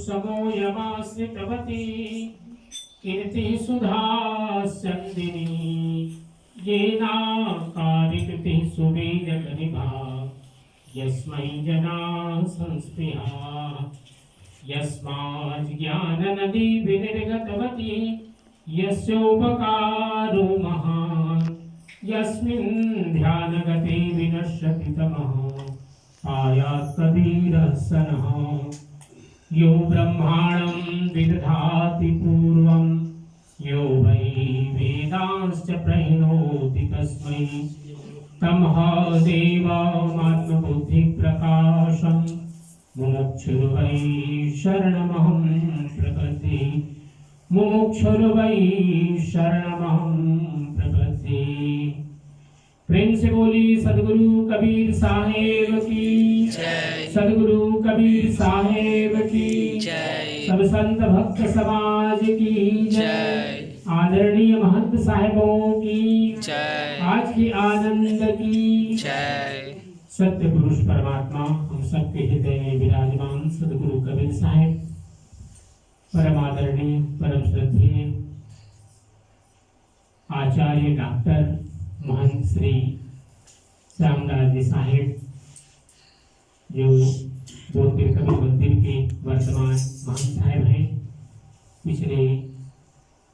समोयमाश्रितवती कीर्तिसुधास्यन्दिनी येनाकारिकृतिः सुवेदकनिभा यस्मै जनाः संस्पृहा यस्माज्ज्ञाननदी विनिर्गतवती यस्योपकारो महान् यस्मिन् ध्यानगते विनश्यति तमः आयात् कबीरः सनः यो ब्रह्माणं विदधाति पूर्वं यो वै वेदांश्च प्रहिणोति तस्मै तमः देवमात्मबुद्धिप्रकाशं मुमुक्षुर्वै शरणमहं प्रपद्ये मुमुक्षुर्वै शरणमहं प्रपद्ये। प्रेम से बोली सदगुरु कबीर साहेब की जय। सदगुरु कबीर साहेब की जय। सब संत भक्त समाज की जय। आदरणीय महंत साहिबों की जय। आज की आनंद की जय। सत्य पुरुष परमात्मा हम सबके हृदय में विराजमान सदगुरु कबीर साहेब परम आदरणीय परम श्रद्धेय आचार्य डॉक्टर महंत श्री श्यामदास जी साहेब जो बोधगया कबीर मंदिर के वर्तमान महंत साहेब हैं। पिछले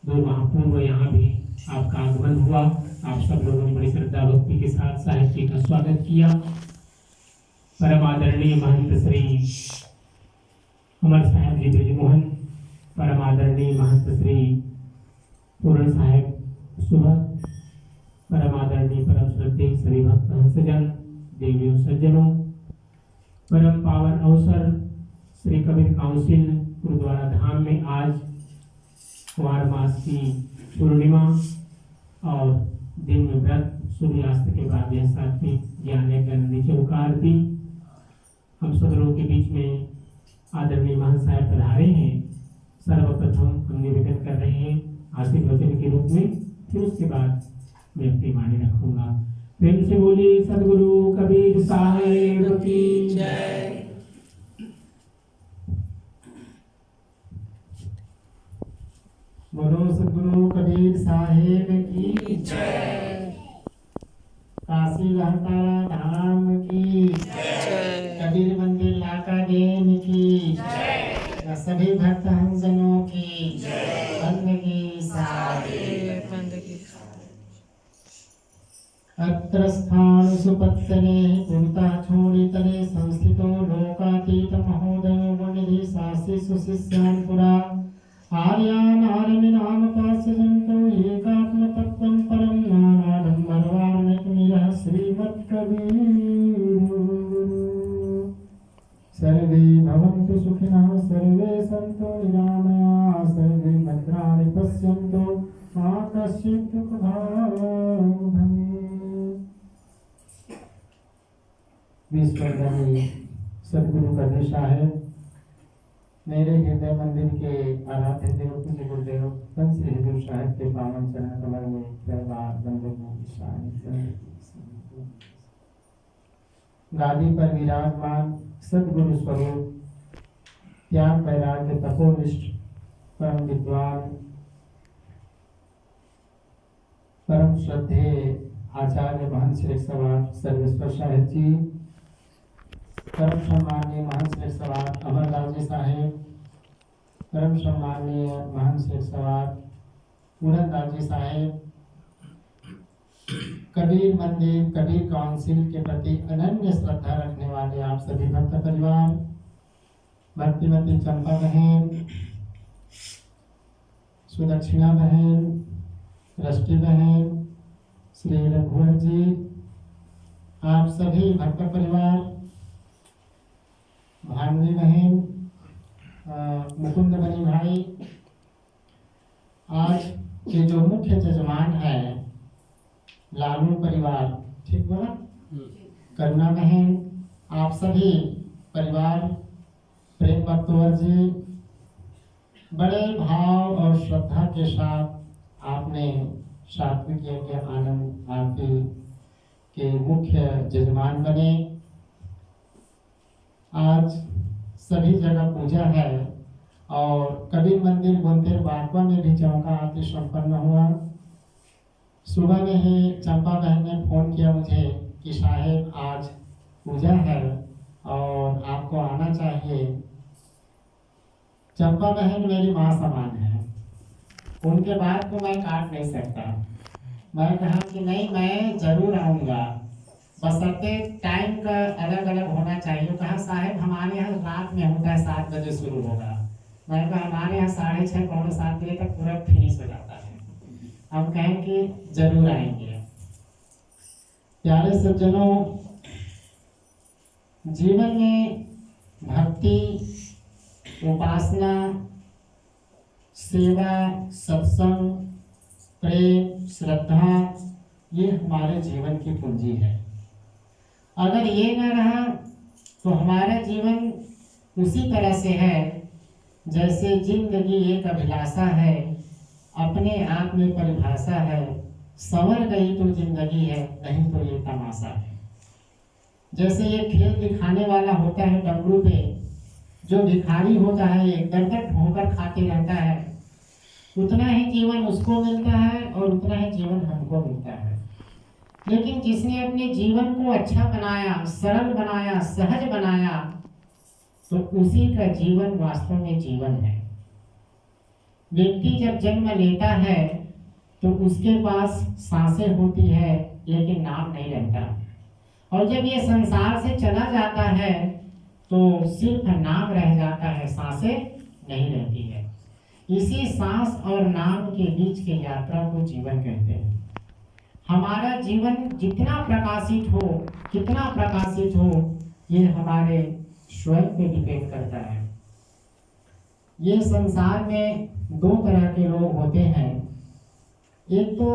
2 माह पूर्व यहाँ भी आपका आगमन हुआ। आप सब लोगों ने बड़ी श्रद्धा भक्ति के साथ साहेब जी का स्वागत किया। परम आदरणीय महंत श्री अमर साहेब जी ब्रजमोहन, परम आदरणीय महंत श्री पूर्ण साहेब सुबह, परम आदरणीय परम श्रद्धेय सभी भक्त हंसजन देवियों सज्जनों, परम पावन अवसर श्री कबीर काउंसिल गुरुद्वारा धाम में आज कुमार मास की पूर्णिमा और दिन में व्रत सूर्यास्त के बाद यह 7वीं ज्ञान यज्ञ चौकार दी। हम सब लोगों के बीच में आदरणीय महंत साहब पधारे हैं। सर्वप्रथम हम निवेदन कर रहे हैं आशीर्वचन के रूप में, फिर उसके बाद मैं अपनी वाणी रखूंगा। प्रेम से बोलिए सदगुरु कबीर साहेब की जय। बोलो सदगुरु कबीर साहेब की जय। काशी लहतारा धाम की जय। कबीर मंदिर लाका देन की जय। सभी भक्त हंसजनों की जय। बंदगी साहेब बंदगी। अत्र स्थान सुपत्तने पुरता छोड़ितले संस्थितो लोकातीत महोदयो वनिधि शास्त्री सुशिष्यान् पुरा आर्यान् आर्यमिनाम पास्यजन्तो एकात्म तत्त्वं परं नानाडम्बरवार्णिकमिरः श्रीमत्कबीर। सर्वे भवन्तु सुखिनः सर्वे सन्तु निरामयाः सर्वे भद्राणि पश्यन्तु मा कश्चित् दुःखभाग् भवेत्। विश्वव्यापी सदगुरु कबीर साहेब मेरे हृदय मंदिर के आराध्य देव पूज्य गुरुदेव संत श्री हजूर साहिब के पावन चरण कमल में पहला बंदगी गादी पर विराजमान सदगुरु स्वरूप त्याग वैराग्य तपोनिष्ठ परम विद्वान परम श्रद्धेय आचार्य महंत श्री सवार सर्वेश्वर साहेब जी, परम सम्माननीय महंत श्री सवार अमरदास जी साहेब, परम सम्माननीय महंत श्री सवार पूरनदास जी साहेब, कबीर मंदिर कबीर काउंसिल के प्रति अनन्य श्रद्धा रखने वाले आप सभी भक्त परिवार, भक्तिमती चंपा बहन, सुदक्षिणा बहन, रष्टि बहन, श्री रघुवर जी, आप सभी भक्त परिवार, भानवी बहन, मुकुंद बनी भाई, आज के जो मुख्य जजमान है लालू परिवार, ठीक बोला, करुणा बहन, आप सभी परिवार, प्रेम भक्तवर जी, बड़े भाव और श्रद्धा के साथ आपने सात्विक यज्ञ आनंद आरती के मुख्य जजमान बने। आज सभी जगह पूजा है, और कबीर मंदिर बुंदेल बागवा में भी चौका आरती संपन्न हुआ। सुबह में ही चंपा बहन ने फोन किया मुझे कि साहेब आज पूजा है और आपको आना चाहिए। चंपा बहन मेरी माँ समान है, उनके बाद को मैं काट नहीं सकता। मैं कहा कि नहीं, मैं जरूर आऊँगा, बशर्ते टाइम का अलग अलग होना चाहिए। कहा साहेब हमारे यहाँ रात में होता है, 7 बजे शुरू होगा। मैं कहा हमारे यहाँ 6:30 पौने 7 बजे तक पूरा फिनिश हो जाता है। हम कहें कि जरूर आएंगे। प्यारे सज्जनों, जीवन में भक्ति, उपासना, सेवा, सत्संग, प्रेम, श्रद्धा, ये हमारे जीवन की पूंजी है। अगर ये न रहा तो हमारा जीवन उसी तरह से है जैसे जिंदगी एक अभिलाषा है, अपने आप में परिभाषा है। संवर गई तो जिंदगी है, नहीं तो ये तमाशा है। जैसे ये खेल दिखाने वाला होता है डमरू पे, जो भिखारी होता है एक दर होकर खाते रहता है, उतना ही जीवन उसको मिलता है और उतना ही जीवन हमको मिलता है। लेकिन जिसने अपने जीवन को अच्छा बनाया, सरल बनाया, सहज बनाया, तो उसी का जीवन वास्तव में जीवन है। व्यक्ति जब जन्म लेता है तो उसके पास सांसें होती है लेकिन नाम नहीं रहता, और जब ये संसार से चला जाता है तो सिर्फ नाम रह जाता है, सांसें नहीं रहती है। इसी सांस और नाम के बीच की यात्रा को जीवन कहते हैं। हमारा जीवन जितना प्रकाशित हो, कितना प्रकाशित हो, ये हमारे स्वयं पे डिपेंड करता है। ये संसार में 2 तरह के लोग होते हैं। एक तो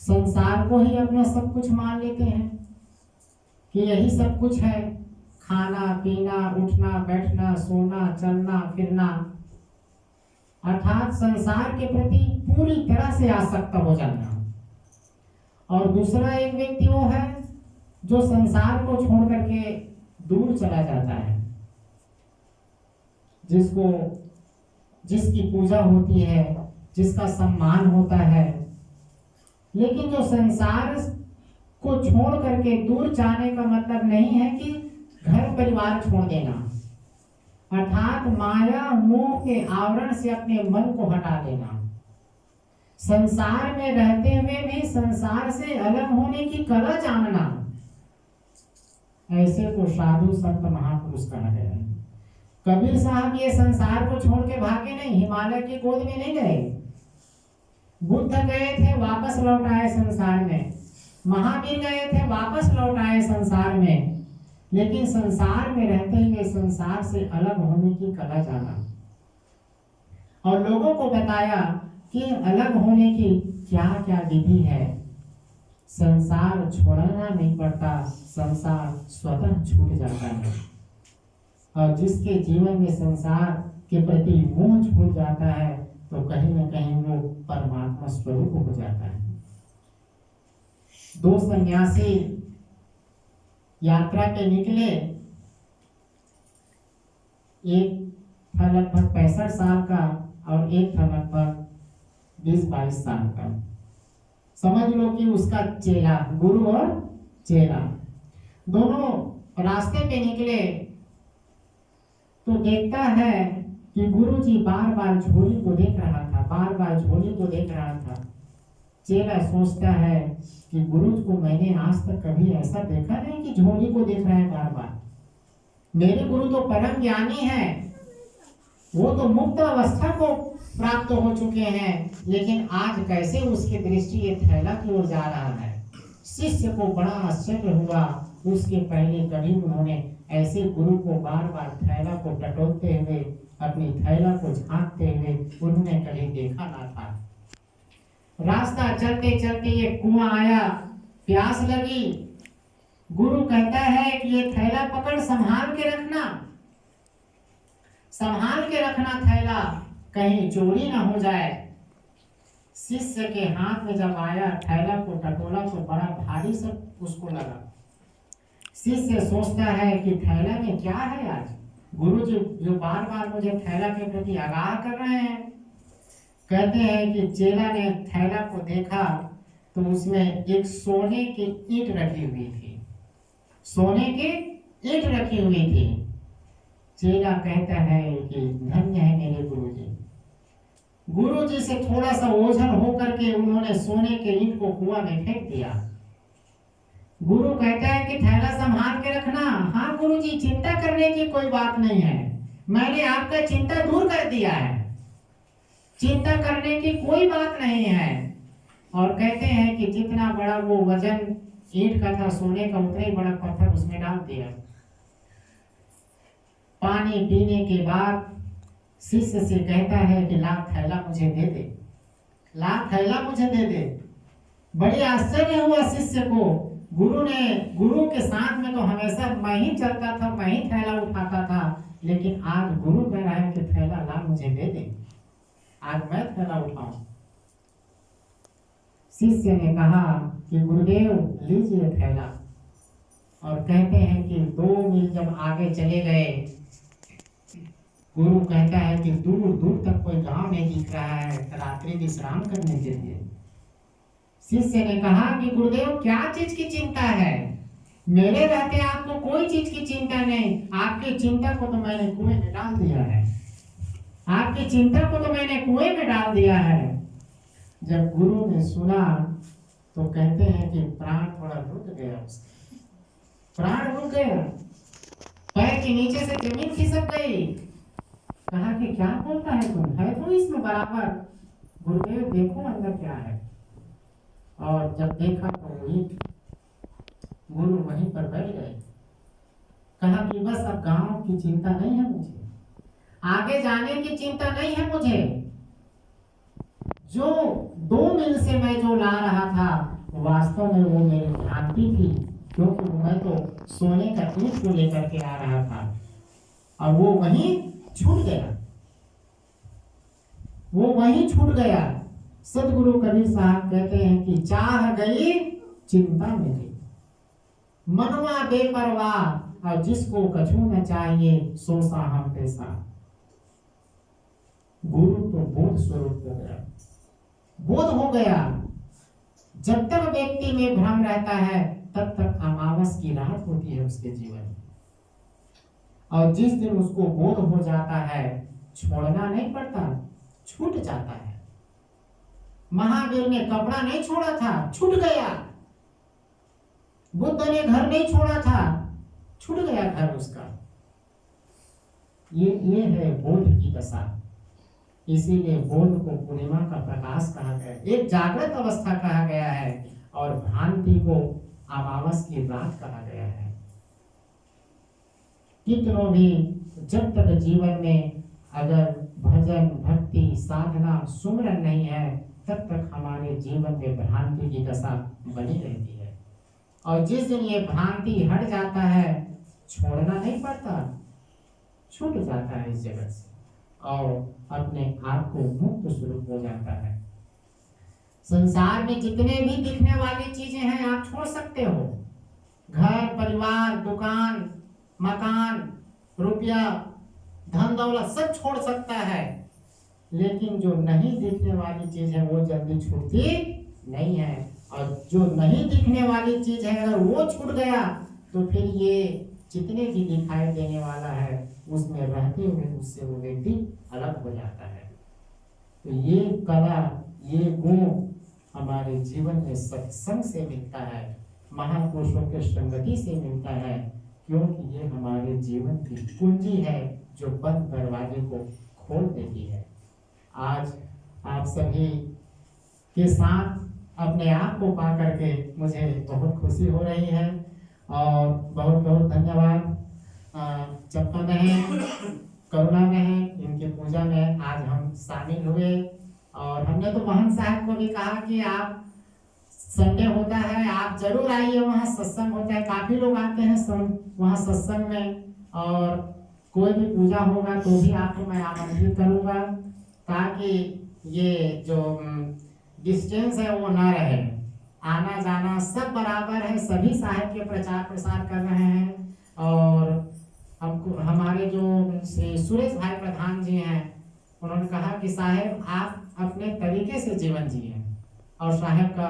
संसार को ही अपना सब कुछ मान लेते हैं कि यही सब कुछ है, खाना पीना, उठना बैठना, सोना चलना फिरना, अर्थात संसार के प्रति पूरी तरह से आसक्त हो जाना। और दूसरा एक व्यक्ति वो है जो संसार को छोड़ करके दूर चला जाता है, जिसकी पूजा होती है, जिसका सम्मान होता है। लेकिन जो संसार को छोड़ करके दूर जाने का मतलब नहीं है कि घर परिवार छोड़ देना, अर्थात माया मोह के आवरण से अपने मन को हटा देना। संसार में रहते हुए भी संसार से अलग होने की कला जानना, ऐसे को साधु संत महापुरुष कहा गया है। कबीर साहब ये संसार को छोड़ के भागे नहीं, हिमालय की गोद में नहीं गए। बुद्ध गए थे, वापस लौट आए संसार में। महावीर गए थे, वापस लौट आए संसार में। लेकिन संसार में रहते हुए संसार से अलग होने की कला जाना और लोगों को बताया कि अलग होने की क्या क्या विधि है। संसार छोड़ना नहीं पड़ता, संसार स्वतः छूट जाता है। और जिसके जीवन में संसार के प्रति मोह छूट जाता है तो कहीं न कहीं वो परमात्मा स्वरूप हो जाता है। 2 सन्यासी यात्रा पे निकले। एक था लगभग 65 साल का और एक था लगभग 20-22 साल का। समझ लो कि उसका चेला, गुरु और चेला दोनों रास्ते पे निकले तो देखता है कि गुरु जी बार बार झोली को देख रहा था, बार बार झोली को देख रहा था। चेला सोचता है कि गुरु को मैंने आज तक कभी ऐसा देखा नहीं कि झोली को देख रहा है बार बार। मेरे गुरु तो परम ज्ञानी है, वो तो मुक्त अवस्था को प्राप्त हो चुके हैं, लेकिन आज कैसे उसकी दृष्टि ये थैला की ओर जा रहा है। शिष्य को बड़ा आश्चर्य हुआ। उसके पहले कभी उन्होंने ऐसे गुरु को बार बार थैला को टटोलते हुए, अपनी थैला को झांकते हुए उन्होंने कभी देखा ना था। रास्ता चलते चलते ये कुआं आया, प्यास लगी। गुरु कहता है कि ये थैला पकड़, संभाल के रखना, संभाल के रखना थैला, कहीं चोरी ना हो जाए। शिष्य के हाथ में जब आया, थैला को टटोला तो बड़ा भारी सब उसको लगा। शिष्य सोचता है कि थैला में क्या है आज, गुरु जी जो बार बार मुझे थैला के प्रति आगाह कर रहे हैं, कहते हैं कि चेला ने थैला को देखा तो उसमें एक सोने की ईंट रखी हुई थी, सोने की ईंट रखी हुई थी। चेला कहता है कि धन्य है मेरे गुरु जी। गुरु जी से थोड़ा सा ओझल होकर के उन्होंने सोने के ईंट को कुआं में फेंक दिया। गुरु कहता है कि थैला संभाल के रखना। हाँ गुरु जी, चिंता करने की कोई बात नहीं है, मैंने आपका चिंता दूर कर दिया है, चिंता करने की कोई बात नहीं है। और कहते हैं कि जितना बड़ा वो वजन ईंट का था सोने का, उतना ही बड़ा पत्थर उसमें डाल दिया। पानी पीने के बाद शिष्य से कहता है कि ला थैला मुझे दे दे, ला थैला मुझे दे दे। बड़ी आश्चर्य हुआ शिष्य को। गुरु के साथ में तो हमेशा मैं ही चलता था, मैं ही थैला उठाता था, लेकिन आज गुरु कह रहा है कि थैला ला मुझे दे दे, आज मैं थैला उठाऊं। शिष्य ने कहा कि गुरुदेव लीजिए थैला। और कहते हैं कि 2 मील जब आगे चले गए, गुरु कहता है कि दूर दूर तक कोई गांव नहीं दिख रहा है रात्रि विश्राम करने के लिए। शिष्य ने कहा कि गुरुदेव क्या चीज की चिंता है, मेरे रहते आपको कोई चीज की चिंता नहीं, आपकी चिंता को तो मैंने कुएं में डाल दिया है, आपकी चिंता को तो मैंने कुएं में डाल दिया है। जब गुरु ने सुना तो कहते हैं कि प्राण थोड़ा रुक गया, उसका प्राण रुक गया, पैर के नीचे से जमीन खिसक गई। कहा कि क्या बोलता है तुम, है तो इसमें बराबर। गुरुदेव देखो अंदर क्या है। और जब देखा तो गुरु वहीं पर बैठ गए। कहा कि बस अब गांव की चिंता नहीं है मुझे, आगे जाने की चिंता नहीं है मुझे, जो 2 मील से मैं जो ला रहा था वास्तव में वो मेरी भ्रांति थी, क्योंकि मैं तो सोने का ईंट को लेकर के आ रहा था और वो वहीं छूट गया, वो वहीं छूट गया। सदगुरु कबीर साहब कहते हैं कि चाह गई चिंता मेरी, मनवा बेपरवाह, और जिसको कछु न चाहिए सो साहब पैसा। गुरु तो बोध स्वरूप हो गया, बोध हो गया। जब तक व्यक्ति में भ्रम रहता है तब तक अमावस की रात होती है उसके जीवन में, और जिस दिन उसको बोध हो जाता है छोड़ना नहीं पड़ता, छूट जाता है। महावीर ने कपड़ा नहीं छोड़ा था, छूट गया। बुद्ध ने घर नहीं छोड़ा था, छूट गया घर उसका। ये है बोध की दशा। इसीलिए बोध को पूर्णिमा का प्रकाश कहा गया, एक जागृत अवस्था कहा गया है, और भ्रांति को अमावस की रात कहा गया है। कितनों भी जब तक जीवन में अगर भजन भक्ति साधना सुमरन नहीं है तब तक हमारे जीवन में भ्रांति की दशा बनी रहती है। और जिस दिन ये भ्रांति हट जाता है छोड़ना नहीं पड़ता, छूट जाता है इस जगत से और अपने आप को मुक्त स्वरूप हो जाता है। संसार में जितने भी दिखने वाली चीजें हैं आप छोड़ सकते हो, घर परिवार दुकान मकान रुपया धन दौलत सब छोड़ सकता है, लेकिन जो नहीं दिखने वाली चीज है वो जल्दी छूटती नहीं है। और जो नहीं दिखने वाली चीज है अगर वो छूट गया तो फिर ये जितने भी दिखाई देने वाला है उसमें रहते हुए उससे वो व्यक्ति अलग हो जाता है। तो ये कला ये गुण हमारे जीवन में सत्संग से मिलता है, महापुरुषों के संगति से मिलता है, क्योंकि ये हमारे जीवन की कुंजी है जो बंद दरवाजे को खोल देती है। आज आप सभी के साथ अपने आप को पा करके मुझे बहुत खुशी हो रही है और बहुत बहुत धन्यवाद। चप्पा में है करुणा में है इनकी पूजा में आज हम शामिल हुए, और हमने तो महंत साहब को भी कहा कि आप संडे होता है आप जरूर आइए, वहाँ सत्संग होता है, काफी लोग आते हैं वहाँ सत्संग में, और कोई भी पूजा होगा तो भी आपको मैं आमंत्रित करूँगा ताकि ये जो डिस्टेंस है वो ना रहे, आना जाना सब बराबर है, सभी साहित्य के प्रचार प्रसार कर रहे हैं। और हमको हमारे जो सुरेश भाई प्रधान जी हैं, उन्होंने कहा कि साहेब आप अपने तरीके से जीवन जिए और साहेब का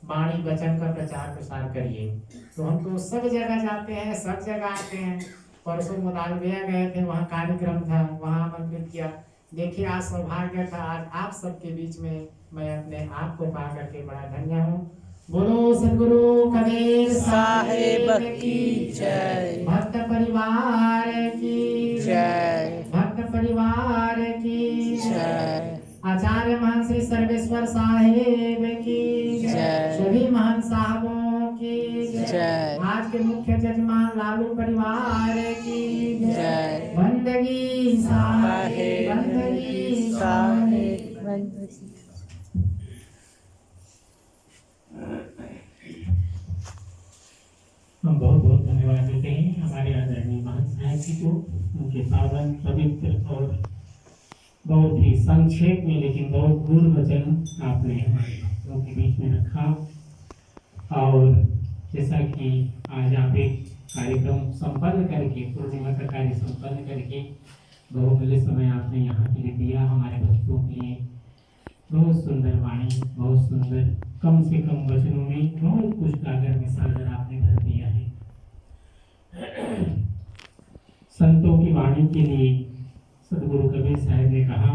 वाणी वचन का प्रचार प्रसार करिए। तो हम तो सब जगह जाते हैं, सब जगह आते हैं। परसों मुदालबिया गए थे, वहाँ कार्यक्रम था, वहाँ आमंत्रित किया। देखिए आज सौभाग्य था, आज आप सबके बीच में मैं अपने आप को पा करके बड़ा धन्य हूँ। बोलो सदगुरु कबीर साहेब की जय। भक्त परिवार की जय। भक्त परिवार की जय। आचार्य महान श्री सर्वेश्वर साहेब की जय। सभी महान साहबों की जय। आज के मुख्य जजमान लालू परिवार की जय। बंदगी साहेब, साहेब बंदगी साहेब। हम बहुत बहुत धन्यवाद देते हैं हमारे आदरणीय महान साहब जी को, उनके पावन पवित्र और बहुत ही संक्षेप में लेकिन बहुत गुण वचन आपने हमारे भक्तों के बीच में रखा। और जैसा कि आज आप एक कार्यक्रम संपन्न करके, पूर्णिमा का कार्य संपन्न करके बहुमूल्य समय आपने यहाँ के लिए दिया हमारे भक्तों के लिए। बहुत सुंदर वाणी, बहुत सुंदर, कम से कम वचनों में बहुत कुछ सागर में सागर आपने भर दिया है। संतों की वाणी के लिए सदगुरु कबीर साहब ने कहा,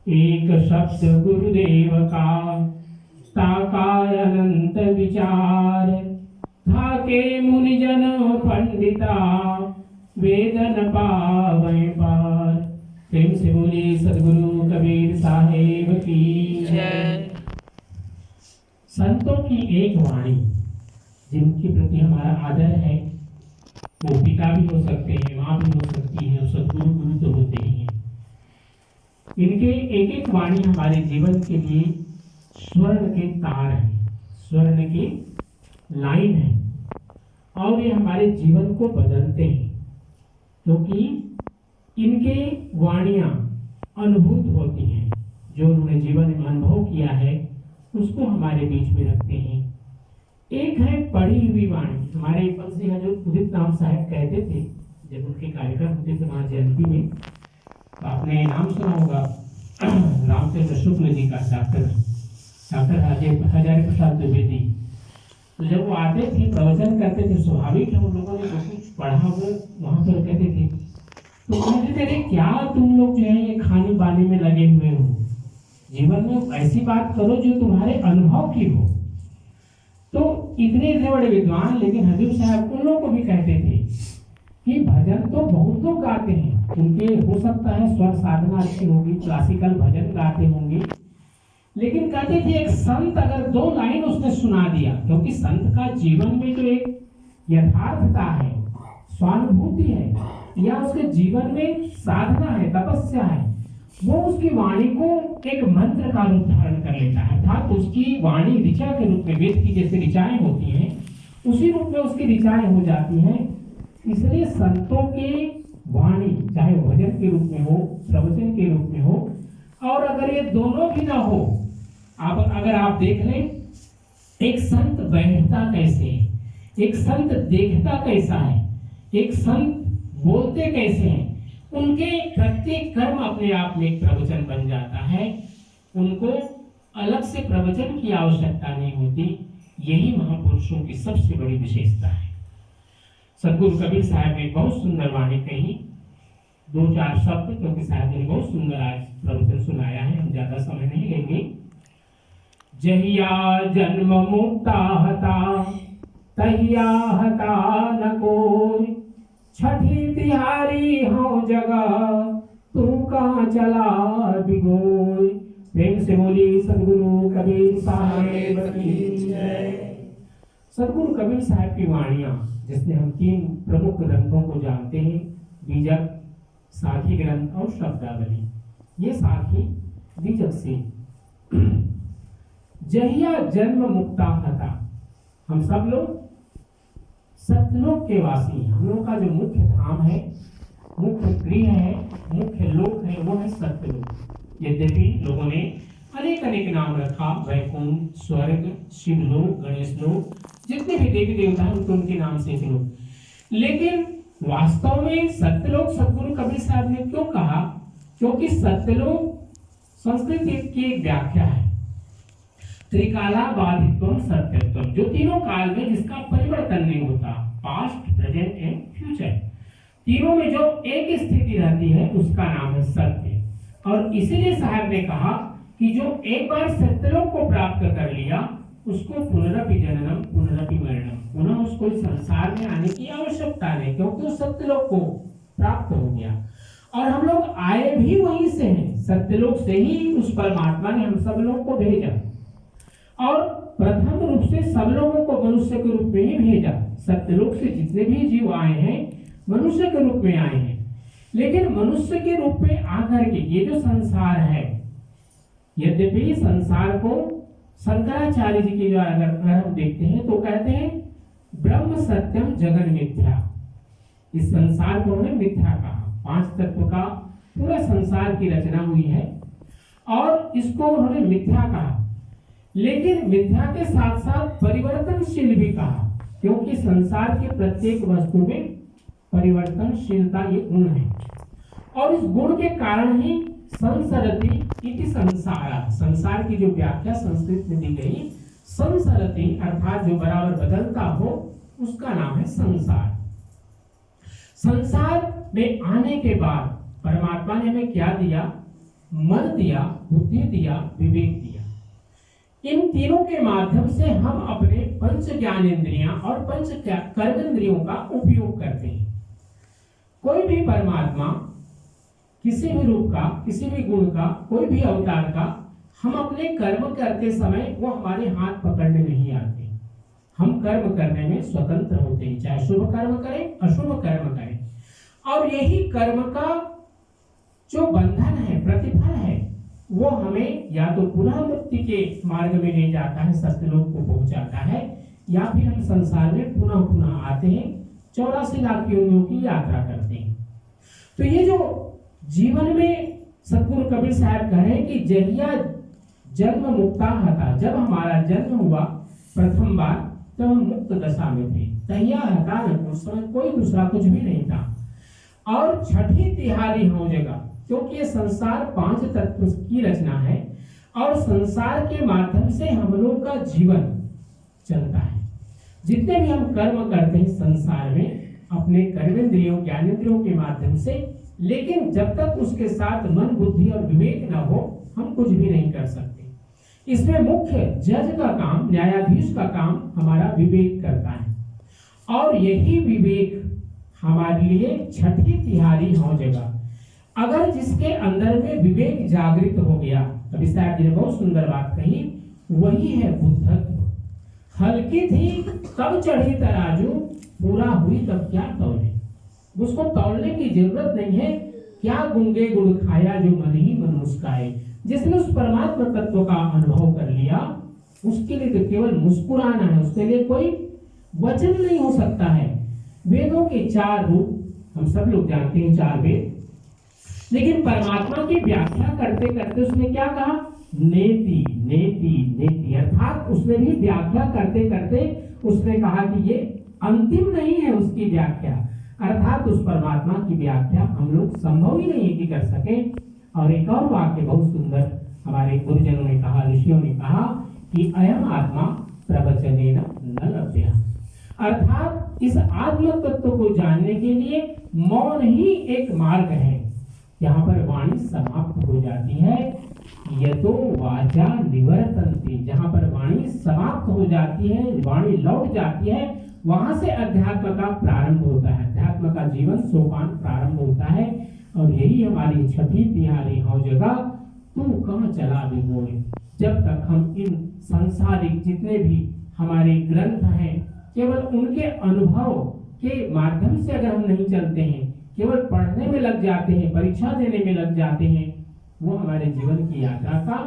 एक शब्द गुरुदेव का ताकाय अनंत विचार, थाके मुनिजन पंडिता वेदन पावै पार। प्रेम से बोली सदगुरु कबीर साहेब की जय। संतों की एक वाणी जिनके प्रति हमारा आदर है, वो पिता भी हो सकते हैं, माँ भी हो सकती है, और सदगुरु गुरु तो होते ही हैं। इनके एक एक वाणी हमारे जीवन के लिए स्वर्ण के तार है, स्वर्ण की लाइन है, और ये हमारे जीवन को बदलते हैं, क्योंकि इनके वाणियाँ अनुभूत होती हैं। जो उन्होंने जीवन में अनुभव किया है उसको हमारे बीच में रखते हैं। एक है पढ़ी हुई वाणी। हमारे पंथी हजरत उदित राम साहब कहते थे, जब उनके कार्यक्रम होते थे वहाँ जयंती में, तो आपने नाम सुना होगा रामचंद्र शुक्ल जी का, डॉक्टर हजारी प्रसाद द्विवेदी। तो जब वो आते थे प्रवचन करते थे, स्वाभाविक है उन लोगों ने जो कुछ पढ़ा वो वहाँ पर कहते थे। तो कहते थे क्या तुम लोग जो है ये खाने पानी में लगे हुए हो, जीवन में ऐसी बात करो जो तुम्हारे अनुभव की हो। तो इतने बड़े विद्वान, लेकिन हजूर साहब उन लोगों को भी कहते थे कि भजन तो बहुत लोग गाते हैं, उनके हो सकता है स्वर साधना अच्छी होगी, क्लासिकल भजन गाते होंगे, लेकिन कहते थे एक संत अगर 2 लाइन उसने सुना दिया, क्योंकि संत का जीवन में जो एक यथार्थता है, स्वानुभूति है, या उसके जीवन में साधना है, तपस्या है, वो उसकी वाणी को एक मंत्र का रूप धारण कर लेता है। अर्थात उसकी वाणी ऋचा के रूप में, वेद की जैसे ऋचाएं होती हैं उसी रूप में उसकी ऋचाएं हो जाती हैं। इसलिए संतों की वाणी चाहे भजन के रूप में हो, प्रवचन के रूप में हो, और अगर ये दोनों भी ना हो, अगर आप देख लें एक संत बैठता कैसे है, एक संत देखता कैसा है, एक संत बोलते कैसे हैं, उनके प्रत्येक कर्म अपने आप में एक प्रवचन बन जाता है। उनको अलग से प्रवचन की आवश्यकता नहीं होती। यही महापुरुषों की सबसे बड़ी विशेषता है। सदगुरु कबीर साहब ने बहुत सुंदर वाणी कही, 2-4 शब्द, क्योंकि साहब ने बहुत सुंदर आज प्रवचन सुनाया है, हम ज्यादा समय नहीं लेंगे। जहिया जन्म मुक्ता हता तहिया हता न कोई, छठी तिहारी हो जगह तू कहाँ चला बिगोई। प्रेम से बोली सदगुरु कबीर साहेब की जय। सदगुरु कबीर साहब की वाणियाँ, जिसमें हम 3 प्रमुख ग्रंथों को जानते हैं, बीजक, साखी ग्रंथ और शब्दावली। ये साखी बीजक से जहिया जन्म मुक्ता हता, हम सब लोग सतलोक के वासी, हम लोग का जो मुख्य धाम है, मुख्य गृह है, मुख्य लोक है, वो है सत्यलोक। यद्यपि लोगों ने अनेक अनेक नाम रखा, वैकुंठ, स्वर्ग, शिवलोक, गणेश लोक, जितने भी देवी देवता हैं उनके नाम से लोग, लेकिन वास्तव में सत्यलोक सदगुरु कबीर साहब ने क्यों कहा? क्योंकि सत्यलोक संस्कृत की एक व्याख्या है, त्रिकाला बाधित्वम सत्यत्वम, जो तीनों काल में जिसका परिवर्तन नहीं होता, पास्ट, प्रेजेंट एंड फ्यूचर, तीनों में जो एक स्थिति रहती है उसका नाम है सत्य। और इसीलिए साहब ने कहा कि जो एक बार सत्यलोक को प्राप्त कर लिया उसको पुनरपि जननम पुनरपि मरणम, पुनः उसको संसार में आने की आवश्यकता नहीं, क्योंकि उस सत्यलोक को प्राप्त हो गया। और हम लोग आए भी वहीं से हैं, सत्यलोक से ही उस परमात्मा ने हम सब लोगों को भेजा, और प्रथम रूप से सब लोगों को मनुष्य के रूप में ही भेजा। सत्यलोक से जितने भी जीव आए हैं मनुष्य के रूप में आए हैं, लेकिन मनुष्य के रूप में आकर के ये जो संसार है, यद्यपि संसार को शंकराचार्य जी के द्वारा अगर हम देखते हैं तो कहते हैं ब्रह्म सत्यम जगन मिथ्या। इस संसार को उन्होंने मिथ्या कहा, पांच तत्व का पूरा संसार की रचना हुई है और इसको उन्होंने मिथ्या कहा। लेकिन मिथ्या के साथ साथ परिवर्तनशील भी कहा, क्योंकि संसार के प्रत्येक वस्तु में परिवर्तनशीलता ये गुण है, और इस गुण के कारण ही संसरति इति संसारा, संसार की जो व्याख्या संस्कृत में दी गई, संसरति अर्थात जो बराबर बदलता हो उसका नाम है संसार। संसार में आने के बाद परमात्मा ने हमें क्या दिया? मन दिया, बुद्धि दिया, विवेक दिया। इन तीनों के माध्यम से हम अपने पंच ज्ञानेंद्रियां और पंच कर्मेंद्रियों का उपयोग करते हैं। कोई भी परमात्मा किसी भी रूप का, किसी भी गुण का, कोई भी अवतार का, हम अपने कर्म करते समय वो हमारे हाथ पकड़ने नहीं आते। हम कर्म करने में स्वतंत्र होते हैं, चाहे शुभ कर्म करें अशुभ कर्म करें। और यही कर्म का जो बंधन है, प्रतिफल है, वो हमें या तो पुनः मुक्ति के मार्ग में ले जाता है, सत्यलोक को पहुंचाता है, या फिर हम संसार में पुनः पुनः आते हैं, 84 लाख योनियों की यात्रा करते हैं। तो ये जो जीवन में सतगुरु कबीर साहब कह रहे हैं कि जहिया जन्म मुक्ता हता, जब हमारा जन्म हुआ प्रथम बार तब हम मुक्त दशा में थे, तहिया हता न, उस समय कोई दूसरा कुछ भी नहीं था। और छठी तिहारी हो जगह, क्योंकि ये संसार पांच तत्व की रचना है और संसार के माध्यम से हम लोग का जीवन चलता है। जितने भी हम कर्म करते हैं संसार में अपने कर्मेंद्रियों ज्ञानेंद्रियों के माध्यम से, लेकिन जब तक उसके साथ मन बुद्धि और विवेक न हो हम कुछ भी नहीं कर सकते। इसमें मुख्य जज का काम, न्यायाधीश का काम हमारा विवेक करता है, और यही विवेक हमारे लिए छठी तिहारी हो जगह। अगर जिसके अंदर में विवेक जागृत हो गया, कबीर साहब जी ने बहुत सुंदर बात कही, वही है बुद्धत्व। हल्की थी तब चढ़ी तराजू, पूरा हुई तब क्या तौले। उसको तौलने की जरूरत नहीं है, क्या गुंगे गुड़ खाया जो मन ही मन मुस्काए। जिसने उस परमात्मा तत्व का अनुभव कर लिया उसके लिए तो केवल मुस्कुराना है, उसके लिए कोई वचन नहीं हो सकता है। वेदों के 4 रूप हम सब लोग जानते हैं, 4 वेद, लेकिन परमात्मा की व्याख्या करते करते उसने क्या कहा? नेति नेति नेति, अर्थात उसने भी व्याख्या करते करते उसने कहा कि ये अंतिम नहीं है उसकी व्याख्या, अर्थात उस परमात्मा की व्याख्या हम लोग संभव ही नहीं है कि कर सके। और एक और वाक्य बहुत सुंदर हमारे गुरुजनों ने कहा, ऋषियों ने कहा कि अयम आत्मा प्रवचनेन न लभ्यः, अर्थात इस आत्म तत्व को जानने के लिए मौन ही एक मार्ग है। यहाँ पर वाणी समाप्त हो जाती है, यतो वाचा निवर्तन्ते, जहाँ पर वाणी समाप्त हो जाती है, वाणी लौट जाती है, वहां से अध्यात्म का प्रारंभ होता है, अध्यात्म का जीवन सोपान प्रारंभ होता है। और यही हमारी छठी तिहारी हो जगह, तू कहाँ चला बिगोए। जब तक हम इन सांसारिक जितने भी हमारे ग्रंथ हैं, केवल उनके अनुभव के माध्यम से अगर हम नहीं चलते हैं, केवल पढ़ने में लग जाते हैं, परीक्षा देने में लग जाते हैं, वो हमारे जीवन की यात्रा का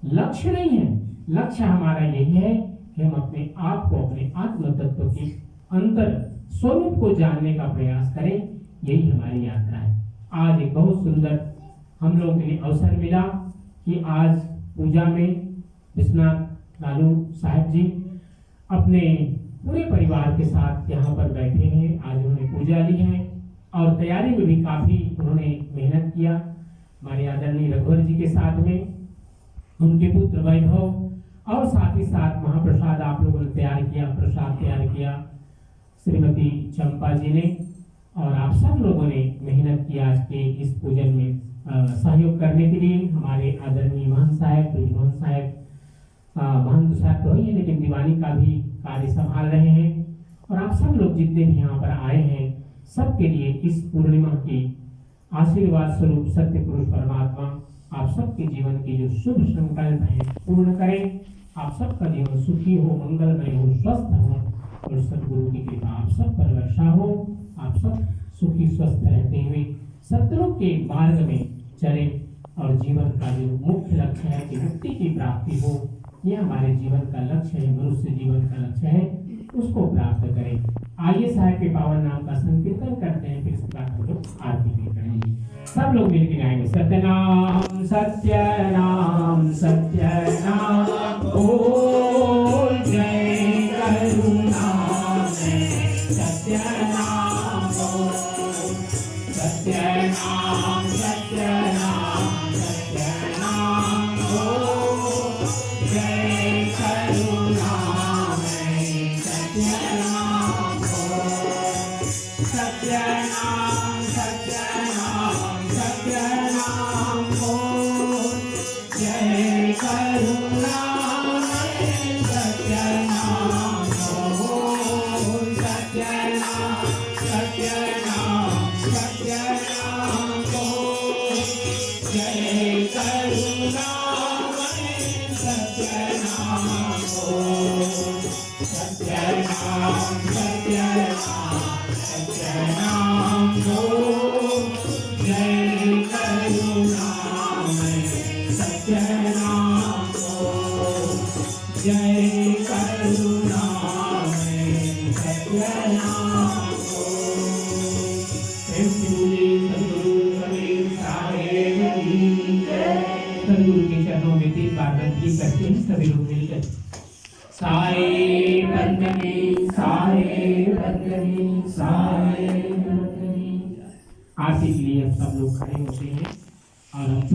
लक्ष्य नहीं है। लक्ष्य हमारा यही है कि हम अपने आप को, अपने आत्म तत्व के अंतर स्वरूप को जानने का प्रयास करें। यही हमारी यात्रा है। आज एक बहुत सुंदर हम लोगों के लिए अवसर मिला कि आज पूजा में विश्वनाथ लालू साहब जी अपने पूरे परिवार के साथ यहाँ पर बैठे हैं। आज उन्होंने पूजा ली है और तैयारी में भी काफी उन्होंने मेहनत किया। हमारे आदरणीय रघुवर जी के साथ में उनके पुत्र वैभव और साथ ही साथ महाप्रसाद आप लोगों ने तैयार किया, प्रसाद तैयार किया श्रीमती चंपा जी ने, और आप सब लोगों ने मेहनत की आज के इस पूजन में सहयोग करने के लिए। हमारे आदरणीय महंत साहब, महंत साहब महंत साहब तो ही है, लेकिन दीवानी का भी कार्य संभाल रहे हैं। और आप सब लोग जितने भी यहाँ पर आए हैं, सबके लिए इस पूर्णिमा की आशीर्वाद स्वरूप सत्य पुरुष परमात्मा आप सबके जीवन की जो शुभ संकल्प है पूर्ण करें। आप सबका जीवन सुखी हो, मंगलमय हो, स्वस्थ हो, और सदगुरु की कृपा आप सब पर वर्षा हो। आप सब सुखी स्वस्थ रहते हुए सतलोक के मार्ग में चले, और जीवन का जो मुख्य लक्ष्य है कि मुक्ति की प्राप्ति हो, यह हमारे जीवन का लक्ष्य है, मनुष्य जीवन का लक्ष्य है, उसको प्राप्त करें। आइए साहब के पावन नाम का संकीर्तन करते हैं, फिर इसके बाद हम लोग आरती भी करेंगे। सब लोग मिलकर गाएंगे सत्यनाम सत्यनाम सत्यनाम बोल, जय करुणामय सत्यनाम बोल, सत्यनाम सत्यनाम सत्यनाम बोल, जय करुणामय सत्यनाम बोल, सत्यनाम सत्यनाम सत्यनाम बोल, जय करुणामय सत्यनाम बोल, सत्यनाम सत्यनाम सत्यनाम बोल, जय करुणामय सत्यनाम बोल, सत्यनाम सत्यनाम सत्यनाम बोल, जय करुणामय सत्यनाम बोल, जय करुणामय सत्यनाम बोल। प्रेम से बोलिए सद्गुरु कबीर साहेब की जय। सद्गुरु के चरणों में 3 बार नमन करते हैं सभी लोग मिलकर। साई बंदनी साई बंदनी साई बंदनी। आरती के लिए हम सब लोग खड़े होते हैं और हम